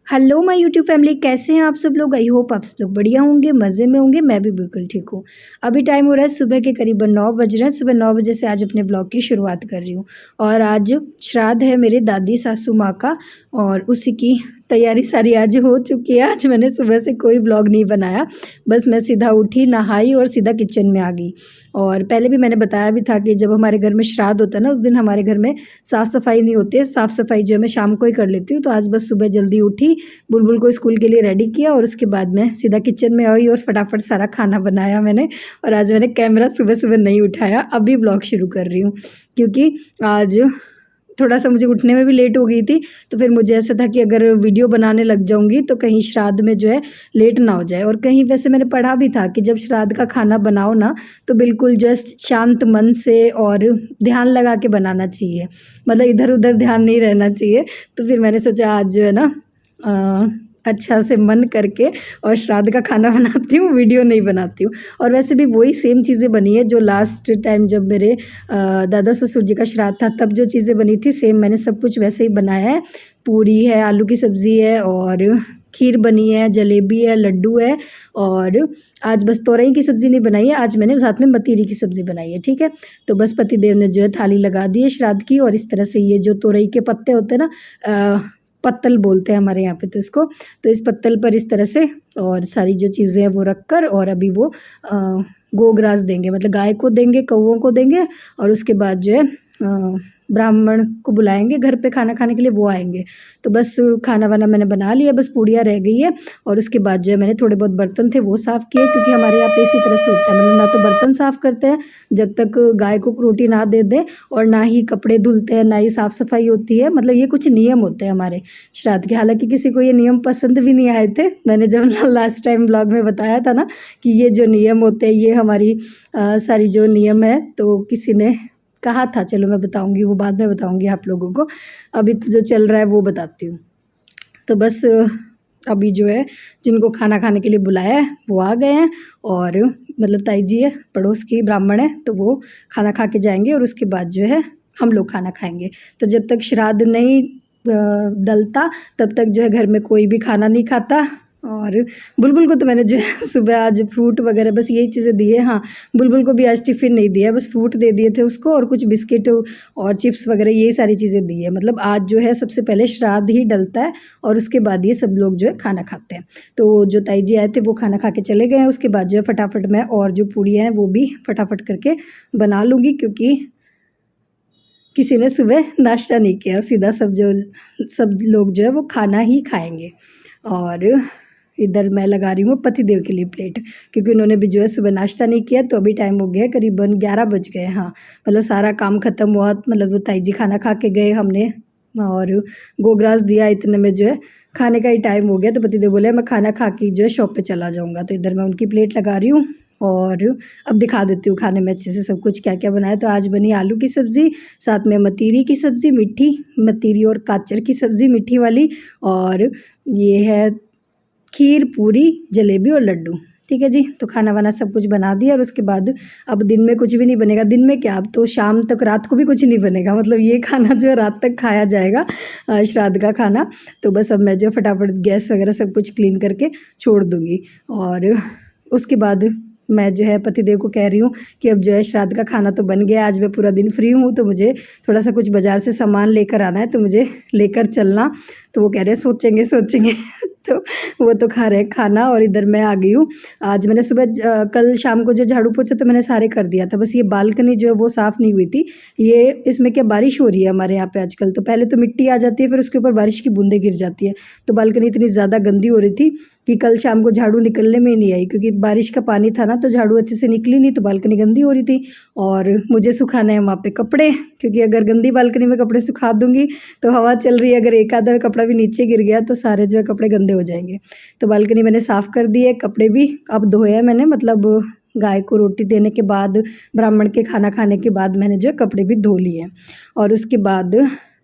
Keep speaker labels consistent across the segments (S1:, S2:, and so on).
S1: Hello my YouTube family, कैसे हैं आप सब लोग। आई होप आप सब लोग बढ़िया होंगे, मज़े में होंगे। मैं भी बिल्कुल ठीक हूँ। अभी टाइम हो रहा है सुबह के करीबन 9 बज रहे हैं। सुबह 9 बजे से आज अपने ब्लॉग की शुरुआत कर रही हूँ और आज श्राद्ध है मेरे दादी सासू माँ का और उसी की तैयारी सारी आज हो चुकी है। आज मैंने सुबह से कोई ब्लॉग नहीं बनाया, बस मैं सीधा उठी, नहाई और सीधा किचन में आ गई। और पहले भी मैंने बताया भी था कि जब हमारे घर में श्राद्ध होता है ना, उस दिन हमारे घर में साफ़ सफाई नहीं होती है। साफ़ सफाई जो है मैं शाम को ही कर लेती हूँ। तो आज बस सुबह जल्दी उठी, बुलबुल को स्कूल के लिए रेडी किया और उसके बाद मैं सीधा किचन में आई और फटाफट सारा खाना बनाया मैंने। और आज मैंने कैमरा सुबह सुबह नहीं उठाया, अभी ब्लॉग शुरू कर रही हूँ क्योंकि आज थोड़ा सा मुझे उठने में भी लेट हो गई थी। तो फिर मुझे ऐसा था कि अगर वीडियो बनाने लग जाऊंगी तो कहीं श्राद्ध में जो है लेट ना हो जाए। और कहीं वैसे मैंने पढ़ा भी था कि जब श्राद्ध का खाना बनाओ ना तो बिल्कुल जस्ट शांत मन से और ध्यान लगा के बनाना चाहिए, मतलब इधर उधर ध्यान नहीं रहना चाहिए। तो फिर मैंने सोचा आज जो है ना अच्छा से मन करके और श्राद्ध का खाना बनाती हूँ, वीडियो नहीं बनाती हूँ। और वैसे भी वही सेम चीज़ें बनी है जो लास्ट टाइम जब मेरे दादा ससुर जी का श्राद्ध था तब जो चीज़ें बनी थी, सेम मैंने सब कुछ वैसे ही बनाया है। पूरी है, आलू की सब्ज़ी है और खीर बनी है, जलेबी है, लड्डू है। और आज बस तोरई की सब्ज़ी नहीं बनाई है, आज मैंने साथ में मतीरी की सब्ज़ी बनाई है। ठीक है, तो बस पतिदेव ने जो है थाली लगा दी है श्राद्ध की। और इस तरह से ये जो तोरई के पत्ते होते हैं ना, पत्तल बोलते हैं हमारे यहाँ पे तो इसको, तो इस पत्तल पर इस तरह से और सारी जो चीज़ें हैं वो रख कर और अभी वो गोग्रास देंगे, मतलब गाय को देंगे, कौवों को देंगे। और उसके बाद जो है ब्राह्मण को बुलाएंगे घर पे खाना खाने के लिए, वो आएंगे। तो बस खाना वाना मैंने बना लिया, बस पूड़ियाँ रह गई है। और उसके बाद जो है मैंने थोड़े बहुत बर्तन थे वो साफ़ किए, क्योंकि हमारे यहाँ पे इसी तरह से होता है, मतलब ना तो बर्तन साफ़ करते हैं जब तक गाय को रोटी ना दे दें, और ना ही कपड़े धुलते हैं, ना ही साफ़ सफाई होती है। मतलब ये कुछ नियम होते हैं हमारे श्राद्ध के। हालांकि किसी को ये नियम पसंद भी नहीं आए थे, मैंने जब लास्ट टाइम ब्लॉग में बताया था ना कि ये जो नियम होते हैं ये हमारी सारी जो नियम है, तो किसी ने कहा था, चलो मैं बताऊंगी, वो बाद में बताऊंगी आप लोगों को। अभी तो जो चल रहा है वो बताती हूँ। तो बस अभी जो है जिनको खाना खाने के लिए बुलाया है वो आ गए हैं, और मतलब ताई जी है, पड़ोस की ब्राह्मण है, तो वो खाना खा के जाएंगे और उसके बाद जो है हम लोग खाना खाएंगे। तो जब तक श्राद्ध नहीं डलता तब तक जो है घर में कोई भी खाना नहीं खाता। और बुलबुल को तो मैंने जो है सुबह आज फ्रूट वगैरह बस यही चीज़ें दी है। हाँ, बुलबुल को भी आज टिफ़िन नहीं दिया, बस फ्रूट दे दिए थे उसको और कुछ बिस्किट और चिप्स वगैरह यही सारी चीज़ें दी है। मतलब आज जो है सबसे पहले श्राद्ध ही डलता है और उसके बाद ये सब लोग जो है खाना खाते हैं। तो जो ताई जी आए थे वो खाना खा के चले गए हैं। उसके बाद जो है फटाफट मैं और जो पूड़ियाँ हैं वो भी फटाफट करके बना लूँगी, क्योंकि किसी ने सुबह नाश्ता नहीं किया, सीधा सब लोग जो है वो खाना ही खाएंगे। और इधर मैं लगा रही हूँ पतिदेव के लिए प्लेट, क्योंकि उन्होंने भी जो है सुबह नाश्ता नहीं किया। तो अभी टाइम हो गया करीबन 11 बज गए। हाँ, मतलब सारा काम ख़त्म हुआ, मतलब वो ताई जी खाना खा के गए, हमने और गोग्रास दिया, इतने में जो है खाने का ही टाइम हो गया। तो पतिदेव बोले मैं खाना खा के जो है शॉप पे चला जाऊँगा। तो इधर मैं उनकी प्लेट लगा रही हूँ और अब दिखा देती हूँ खाने में अच्छे से सब कुछ क्या क्या बनाया। तो आज बनी आलू की सब्ज़ी, साथ में मतीरी की सब्ज़ी, मीठी मतीरी और काचर की सब्ज़ी मीठी वाली, और ये है खीर, पूरी, जलेबी और लड्डू। ठीक है जी, तो खाना वाना सब कुछ बना दिया। और उसके बाद अब दिन में कुछ भी नहीं बनेगा। दिन में क्या, अब तो शाम तक, रात को भी कुछ नहीं बनेगा, मतलब ये खाना जो है रात तक खाया जाएगा, श्राद्ध का खाना। तो बस अब मैं जो फटाफट गैस वगैरह सब कुछ क्लीन करके छोड़ दूँगी। और उसके बाद मैं जो है पतिदेव को कह रही हूँ कि अब जो है श्राद्ध का खाना तो बन गया, आज मैं पूरा दिन फ्री हूँ, तो मुझे थोड़ा सा कुछ बाज़ार से सामान लेकर आना है, तो मुझे लेकर चलना। तो वो कह रहे हैं सोचेंगे तो वो तो खा रहे हैं खाना। और इधर मैं आ गई हूँ। आज मैंने सुबह कल शाम को जो झाड़ू पोछा तो मैंने सारे कर दिया था, बस ये बालकनी जो है वो साफ़ नहीं हुई थी। ये इसमें क्या बारिश हो रही है हमारे यहाँ पे आजकल, तो पहले तो मिट्टी आ जाती है, फिर उसके ऊपर बारिश की बूंदें गिर जाती है। तो बालकनी इतनी ज़्यादा गंदी हो रही थी कि कल शाम को झाड़ू निकलने में ही नहीं आई, क्योंकि बारिश का पानी था ना, तो झाड़ू अच्छे से निकली नहीं, तो बालकनी गंदी हो रही थी। और मुझे सुखाना है वहाँ पे कपड़े, क्योंकि अगर गंदी बालकनी में कपड़े सुखा दूँगी तो हवा चल रही है, अगर एक आधा कपड़ा भी नीचे गिर गया तो सारे जो है कपड़े गंदे हो जाएंगे। तो बालकनी मैंने साफ़ कर दी है, कपड़े भी अब धोए हैं मैंने, मतलब गाय को रोटी देने के बाद, ब्राह्मण के खाना खाने के बाद मैंने जो है कपड़े भी धो लिए हैं। और उसके बाद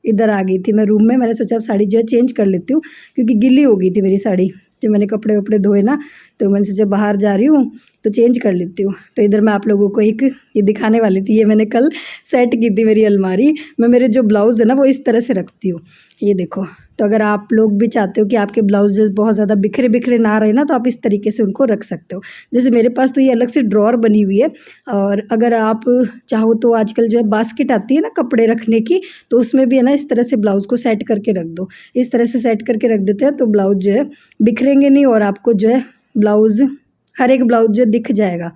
S1: इधर आ गई थी मैं रूम में, मैंने सोचा अब साड़ी जो है चेंज कर लेती हूँ, क्योंकि गीली हो गई थी मेरी साड़ी जब मैंने कपड़े वपड़े धोए ना। तो मैंने सोचा बाहर जा रही हूँ तो चेंज कर लेती हूँ। तो इधर मैं आप लोगों को एक ये दिखाने वाली थी, ये मैंने कल सेट की थी मेरी अलमारी। मैं मेरे जो ब्लाउज़ है ना वो इस तरह से रखती हूँ, ये देखो, तो अगर आप लोग भी चाहते हो कि आपके ब्लाउजेज़ बहुत ज़्यादा बिखरे बिखरे ना रहे ना, तो आप इस तरीके से उनको रख सकते हो। जैसे मेरे पास तो ये अलग से ड्रॉअर बनी हुई है, और अगर आप चाहो तो आजकल जो है बास्केट आती है ना कपड़े रखने की, तो उसमें भी है ना इस तरह से ब्लाउज़ को सेट करके रख दो। इस तरह से सेट करके रख देते हैं तो ब्लाउज़ जो है बिखरेंगे नहीं, और आपको जो है ब्लाउज़, हर एक ब्लाउज़ जो दिख जाएगा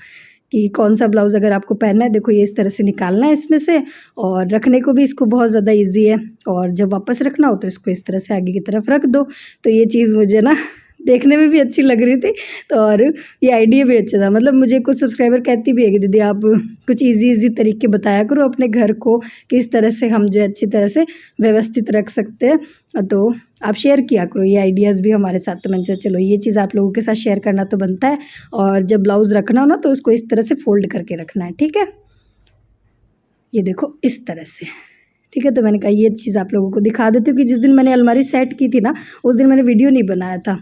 S1: कि कौन सा ब्लाउज़ अगर आपको पहनना है। देखो ये इस तरह से निकालना है इसमें से, और रखने को भी इसको बहुत ज़्यादा ईजी है, और जब वापस रखना हो तो इसको इस तरह से आगे की तरफ रख दो। तो ये चीज़ मुझे ना देखने में भी अच्छी लग रही थी, तो और ये आइडिया भी अच्छा था। मतलब मुझे कुछ सब्सक्राइबर कहती भी है कि दीदी आप कुछ ईज़ी तरीके बताया करो अपने घर को, किस तरह से हम जो है अच्छी तरह से व्यवस्थित रख सकते हैं, तो आप शेयर किया करो ये आइडियाज़ भी हमारे साथ। तो मैंने सोचा चलो ये चीज़ आप लोगों के साथ शेयर करना तो बनता है, और जब ब्लाउज़ रखना हो ना तो उसको इस तरह से फ़ोल्ड करके रखना है, ठीक है। ये देखो इस तरह से, ठीक है। तो मैंने कहा ये चीज़ आप लोगों को दिखा देती हूँ कि जिस दिन मैंने अलमारी सेट की थी ना, उस दिन मैंने वीडियो नहीं बनाया था।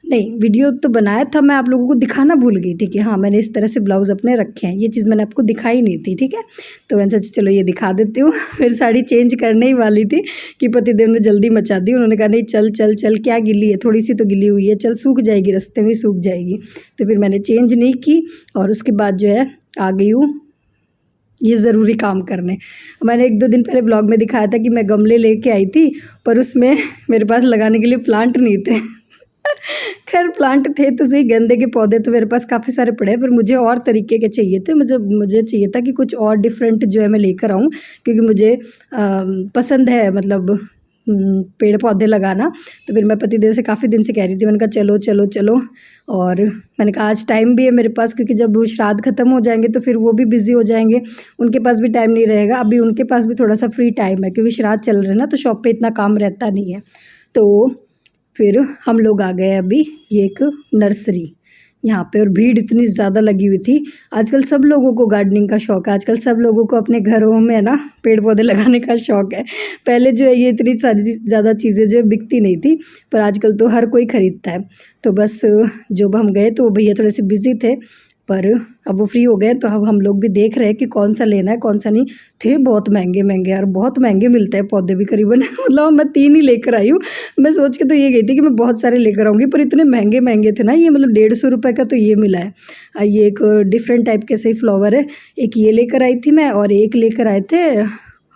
S1: नहीं, वीडियो तो बनाया था, मैं आप लोगों को दिखाना भूल गई थी कि हाँ मैंने इस तरह से ब्लाउज़ अपने रखे हैं। ये चीज़ मैंने आपको दिखाई नहीं थी, ठीक है। तो मैंने सोचा चलो ये दिखा देती हूँ। फिर साड़ी चेंज करने ही वाली थी कि पतिदेव ने जल्दी मचा दी। उन्होंने कहा नहीं चल चल चल, क्या गिली है, थोड़ी सी तो गिली हुई है, चल सूख जाएगी, रास्ते में सूख जाएगी। तो फिर मैंने चेंज नहीं की, और उसके बाद जो है आ गई हूँ ये ज़रूरी काम करने। मैंने 1-2 दिन पहले ब्लॉग में दिखाया था कि मैं गमले लेके आई थी, पर उसमें मेरे पास लगाने के लिए प्लांट नहीं थे। खैर प्लांट थे तो सही, गेंदे के पौधे तो मेरे पास काफ़ी सारे पड़े हैं, पर मुझे और तरीके के चाहिए थे। मुझे चाहिए था कि कुछ और डिफरेंट जो है मैं लेकर आऊँ, क्योंकि मुझे पसंद है मतलब पेड़ पौधे लगाना। तो फिर मैं पतिदेव से काफ़ी दिन से कह रही थी, मैंने कहा चलो चलो चलो, और मैंने कहा आज टाइम भी है मेरे पास, क्योंकि जब वो श्राद्ध ख़त्म हो जाएंगे तो फिर वो भी बिज़ी हो जाएंगे, उनके पास भी टाइम नहीं रहेगा। अभी उनके पास भी थोड़ा सा फ्री टाइम है, क्योंकि श्राद्ध चल रहे हैं ना, तो शॉप पे इतना काम रहता नहीं है। तो फिर हम लोग आ गए अभी ये एक नर्सरी यहाँ पे, और भीड़ इतनी ज़्यादा लगी हुई थी। आजकल सब लोगों को गार्डनिंग का शौक़ है, आजकल सब लोगों को अपने घरों में है ना पेड़ पौधे लगाने का शौक़ है। पहले जो है ये इतनी सारी ज़्यादा चीज़ें जो है बिकती नहीं थी, पर आजकल तो हर कोई ख़रीदता है। तो बस जब हम गए तो भैया थोड़े से बिज़ी थे, पर अब वो फ्री हो गए, तो अब हम लोग भी देख रहे हैं कि कौन सा लेना है कौन सा नहीं। थे बहुत महंगे महंगे यार, बहुत महंगे मिलते हैं पौधे भी करीबन। मतलब मैं 3 ही लेकर आई हूँ। मैं सोच के तो ये गई थी कि मैं बहुत सारे लेकर आऊँगी, पर इतने महंगे महंगे थे ना ये, मतलब 150 रुपये का तो ये मिला है। ये एक डिफरेंट टाइप के सही फ्लावर है। एक ये लेकर आई थी मैं, और एक लेकर आए थे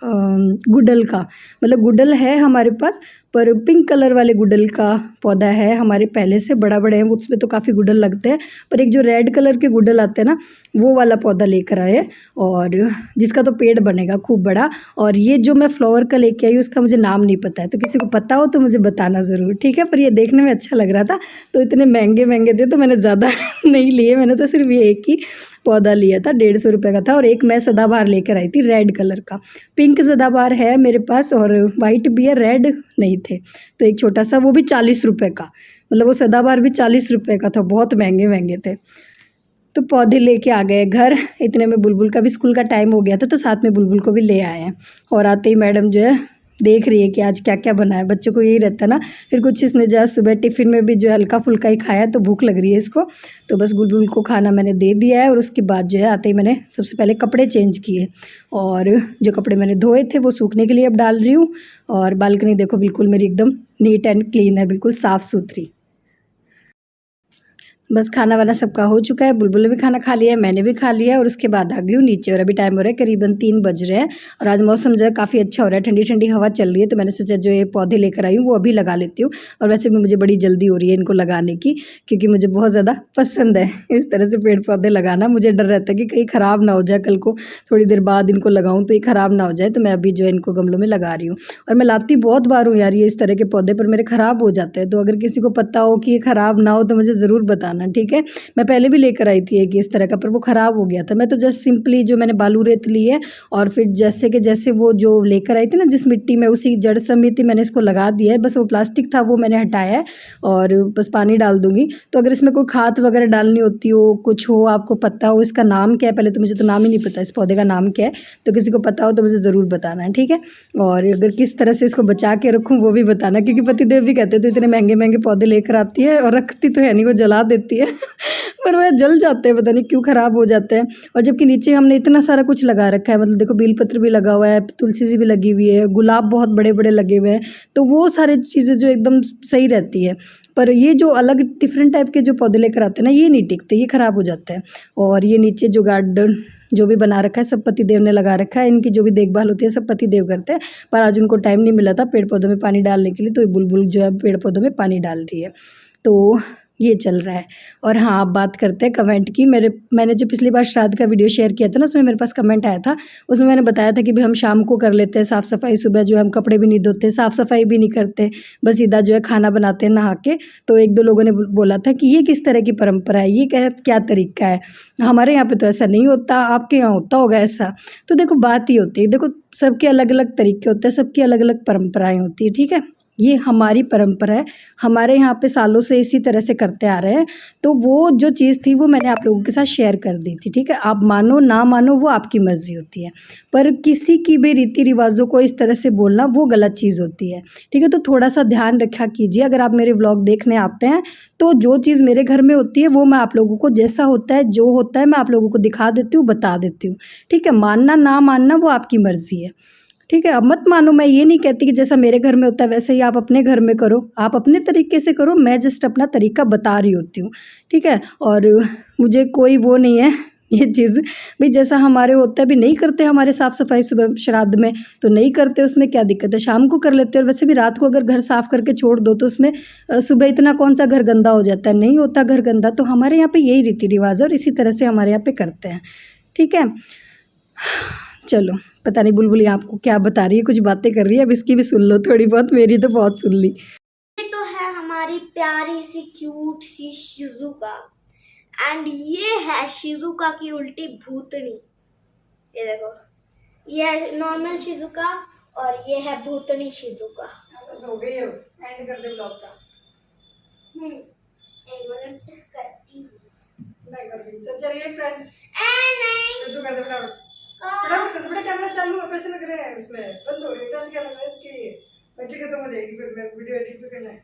S1: गुड़हल का। मतलब गुड़हल है हमारे पास, पर पिंक कलर वाले गुड़हल का पौधा है हमारे पहले से, बड़ा बड़े हैं उसमें तो काफ़ी गुड़हल लगते हैं। पर एक जो रेड कलर के गुड़हल आते हैं ना, वो वाला पौधा लेकर आए, और जिसका तो पेड़ बनेगा खूब बड़ा। और ये जो मैं फ्लावर का लेके आई उसका मुझे नाम नहीं पता है, तो किसी को पता हो तो मुझे बताना ज़रूर, ठीक है। पर ये देखने में अच्छा लग रहा था, तो इतने महंगे महंगे थे तो मैंने ज़्यादा नहीं लिए, मैंने तो सिर्फ ये एक ही पौधा लिया था, 150 रुपये का था। और एक मैं सदाबहार लेकर आई थी रेड कलर का। पिंक सदाबहार है मेरे पास, और वाइट भी है, रेड नहीं थे। तो एक छोटा सा, वो भी 40 रुपये का, मतलब वो सदाबहार भी 40 रुपये का था, बहुत महंगे महंगे थे। तो पौधे लेके आ गए घर। इतने में बुलबुल का भी स्कूल का टाइम हो गया था, तो साथ में बुलबुल को भी ले आए हैं। और आते ही मैडम जो है देख रही है कि आज क्या क्या बना है। बच्चों को यही रहता है ना, फिर कुछ इसने जो है सुबह टिफ़िन में भी जो है हल्का फुल्का ही खाया, तो भूख लग रही है इसको। तो बस बुलबुल को खाना मैंने दे दिया है, और उसके बाद जो है आते ही मैंने सबसे पहले कपड़े चेंज किए, और जो कपड़े मैंने धोए थे वो सूखने के लिए अब डाल रही हूँ। और बालकनी देखो बिल्कुल मेरी एकदम नीट एंड क्लीन है, बिल्कुल साफ़ सुथरी। बस खाना वाना सबका हो चुका है, बुलबुल ने भी खाना खा लिया है, मैंने भी खा लिया है, और उसके बाद आ गई हूँ नीचे। और अभी टाइम हो रहा है करीबन 3 बज रहे हैं, और आज मौसम जो है काफ़ी अच्छा हो रहा है, ठंडी ठंडी हवा चल रही है। तो मैंने सोचा जो ये पौधे लेकर आई हूँ वो अभी लगा लेती हूँ। और वैसे भी मुझे बड़ी जल्दी हो रही है इनको लगाने की, क्योंकि मुझे बहुत ज़्यादा पसंद है इस तरह से पेड़ पौधे लगाना। मुझे डर रहता है कि कहीं ख़राब ना हो जाए, कल को थोड़ी देर बाद इनको लगाऊँ तो ये ख़राब ना हो जाए। तो मैं अभी जो है इनको गमलों में लगा रही हूँ। और मैं लाती बहुत बार हूँ यार ये इस तरह के पौधे, पर मेरे ख़राब हो जाते हैं। तो अगर किसी को पता हो कि ये ख़राब ना हो तो मुझे ज़रूर बताना, ठीक है। मैं पहले भी लेकर आई थी एक इस तरह का, पर वो ख़राब हो गया था। मैं तो जस्ट सिंपली जो मैंने बालू रेत ली है, और फिर जैसे वो जो लेकर आई थी ना जिस मिट्टी में, उसी जड़ समेत मैंने इसको लगा दिया है। बस वो प्लास्टिक था वो मैंने हटाया है, और बस पानी डाल दूँगी। तो अगर इसमें कोई खाद वगैरह डालनी होती हो, कुछ हो, आपको पता हो इसका नाम क्या है, पहले तो मुझे तो नाम ही नहीं पता इस पौधे का नाम क्या है, तो किसी को पता हो तो मुझे ज़रूर बताना है, ठीक है। और अगर किस तरह से इसको बचा के रखूँ वो भी बताना, क्योंकि पतिदेव भी कहते तो इतने महंगे महंगे पौधे लेकर आती है और रखती तो है नहीं, वो जला देती रहती है पर वह जल जाते हैं, पता नहीं क्यों ख़राब हो जाते हैं। और जबकि नीचे हमने इतना सारा कुछ लगा रखा है, मतलब देखो बेलपत्र भी लगा हुआ है, तुलसी सी भी लगी हुई है, गुलाब बहुत बड़े बड़े लगे हुए हैं, तो वो सारी चीज़ें जो एकदम सही रहती है। पर ये जो अलग डिफरेंट टाइप के जो पौधे लेकर आते हैं ना, ये नहीं टिकते, ये ख़राब हो जाते हैं। और ये नीचे जो गार्डन जो भी बना रखा है सब पतिदेव ने लगा रखा है, इनकी जो भी देखभाल होती है सब पतिदेव करते हैं। पर आज उनको टाइम नहीं मिला था पेड़ पौधों में पानी डालने के लिए, तो ये बुलबुल जो है पेड़ पौधों में पानी डाल रही है, तो ये चल रहा है। और हाँ, अब बात करते हैं कमेंट की। मैंने जो पिछली बार श्राद्ध का वीडियो शेयर किया था ना, उसमें मेरे पास कमेंट आया था, उसमें मैंने बताया था कि भाई हम शाम को कर लेते हैं साफ़ सफाई, सुबह जो है हम कपड़े भी नहीं धोते, साफ़ सफाई भी नहीं करते, बस सीधा जो है खाना बनाते हैं नहा के। तो एक दो लोगों ने बोला था कि ये किस तरह की परंपरा है, ये क्या तरीका है, हमारे यहाँ पे तो ऐसा नहीं होता, आपके यहाँ होता होगा ऐसा। तो देखो बात ही होती है, देखो सबके अलग अलग तरीके होते हैं, सबकी अलग अलग परंपराएँ होती है, ठीक है। ये हमारी परंपरा है, हमारे यहाँ पे सालों से इसी तरह से करते आ रहे हैं। तो वो जो चीज़ थी वो मैंने आप लोगों के साथ शेयर कर दी थी, ठीक है। आप मानो ना मानो वो आपकी मर्ज़ी होती है, पर किसी की भी रीति रिवाजों को इस तरह से बोलना वो गलत चीज़ होती है, ठीक है। तो थोड़ा सा ध्यान रखा कीजिए। अगर आप मेरे व्लॉग देखने आते हैं तो जो चीज़ मेरे घर में होती है वो मैं आप लोगों को जैसा होता है जो होता है मैं आप लोगों को दिखा देती हूँ, बता देती हूँ, ठीक है। मानना ना मानना वो आपकी मर्ज़ी है, ठीक है। अब मत मानो, मैं ये नहीं कहती कि जैसा मेरे घर में होता है वैसे ही आप अपने घर में करो, आप अपने तरीके से करो, मैं जस्ट अपना तरीका बता रही होती हूँ, ठीक है। और मुझे कोई वो नहीं है ये चीज़, भाई जैसा हमारे होता है भी नहीं करते हमारे साफ़ सफाई सुबह श्राद्ध में, तो नहीं करते, उसमें क्या दिक्कत है, शाम को कर लेते हैं। और वैसे भी रात को अगर घर साफ़ करके छोड़ दो तो उसमें सुबह इतना कौन सा घर गंदा हो जाता है, नहीं होता घर गंदा। तो हमारे यहाँ पे यही रीति रिवाज है और इसी तरह से हमारे यहाँ पे करते हैं, ठीक है। चलो, पता नहीं बुलबुल आपको क्या बता रही है, कुछ बातें कर रही है, अब इसकी भी सुन लो थोड़ी बहुत, मेरी तो बहुत सुन ली।
S2: ये तो है हमारी प्यारी सी क्यूट सी शिजुका, एंड ये है शिजुका की उल्टी भूतनी। ये देखो, ये है नॉर्मल शिजुका और ये है भूतनी शिजुका।
S1: हो गई हो, एंड कर दे ब्लॉग का।
S2: एक मिनट करती हूँ,
S1: मैं कर रही हूँ। तो चलिए फ्रेंड्स,
S2: नहीं
S1: तू कर दे फटाफट, बड़ा कैमरा चालू है, पैसे लग रहे हैं उसमें, बंद हो रही है, पैसे क्या लग रहा है इसके लिए, बैटरी खत्म हो जाएगी, फिर मैं वीडियो एडिट भी करना है।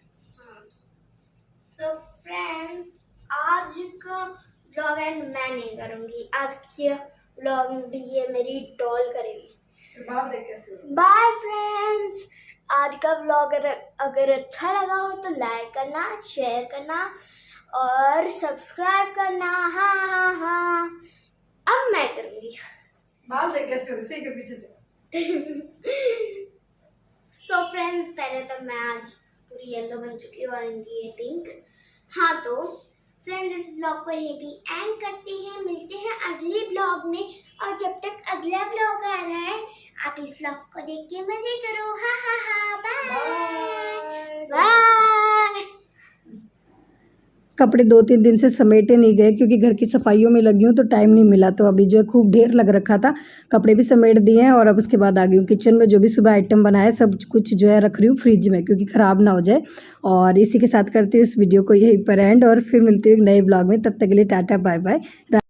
S2: सो फ्रेंड्स, आज का व्लॉग एंड मैं नहीं करूँगी, आज की व्लॉग ये मेरी डॉल करेगी। बाय फ्रेंड्स, आज का व्लॉग अगर अच्छा लगा हो तो लाइक करना, शेयर करना और सब्सक्राइब करना। हाँ हाँ हाँ, अब मैं करूँगी।
S1: बाल देख कैसे हो रहे हैं पीछे से।
S2: सो फ्रेंड्स, पहले तो मैं आज पूरी येलो बन चुकी हूँ और इनकी ये पिंक। हाँ तो फ्रेंड्स, इस ब्लॉग को यहीं भी एंड करते हैं, मिलते हैं अगले ब्लॉग में। और जब तक अगला ब्लॉग आ रहा है आप इस ब्लॉग को देख के मजे करो। हाँ हाँ हाँ, बाय बाय।
S1: कपड़े 2-3 दिन से समेटे नहीं गए क्योंकि घर की सफाइयों में लगी हूँ तो टाइम नहीं मिला, तो अभी जो है खूब ढेर लग रखा था, कपड़े भी समेट दिए हैं। और अब उसके बाद आ गई हूँ किचन में, जो भी सुबह आइटम बनाया सब कुछ जो है रख रही हूँ फ्रिज में क्योंकि ख़राब ना हो जाए। और इसी के साथ करती हूँ इस वीडियो को यहीं पर एंड, और फिर मिलती हूँ एक नए ब्लॉग में। तब तक के लिए टाटा बाय बाय।